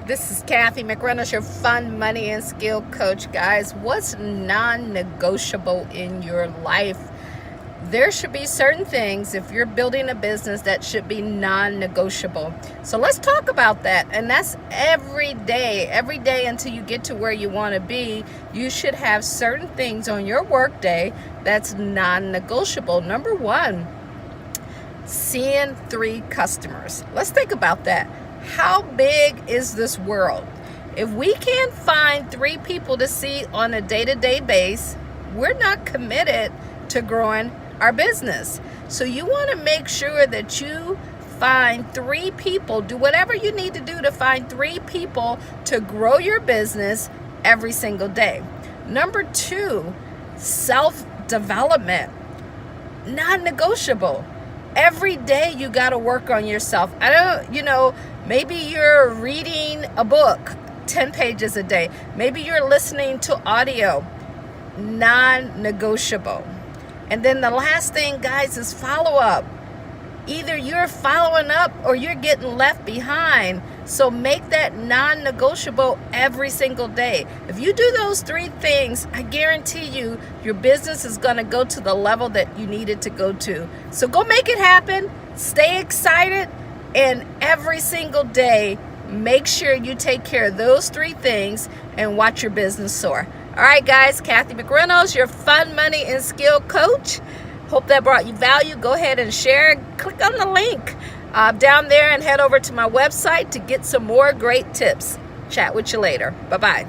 This is Kathy McReynolds, your fun, money, and skill coach. Guys, what's non-negotiable in your life? There should be certain things, if you're building a business, that should be non-negotiable. So let's talk about that. And that's every day until you get to where you want to be. You should have certain things on your work day that's non-negotiable. Number one, seeing 3 customers. Let's think about that. How big is this world? If we can't find 3 people to see on a day-to-day basis, we're not committed to growing our business. So you want to make sure that you find 3 people, do whatever you need to do to find 3 people to grow your business every single day. Number 2, self-development, non-negotiable. Every day you got to work on yourself. Maybe you're reading a book 10 pages a day. Maybe you're listening to audio. Non-negotiable. And then the last thing, guys, is follow-up. Either you're following up or you're getting left behind. So make that non-negotiable every single day. If you do those 3 things, I guarantee you your business is going to go to the level that you need it to go to. So go make it happen. Stay excited. And every single day, make sure you take care of those 3 things and watch your business soar. All right, guys, Kathy McReynolds, your fun, money, and skill coach. Hope that brought you value. Go ahead and share. Click on the link down there and head over to my website to get some more great tips. Chat with you later. Bye-bye.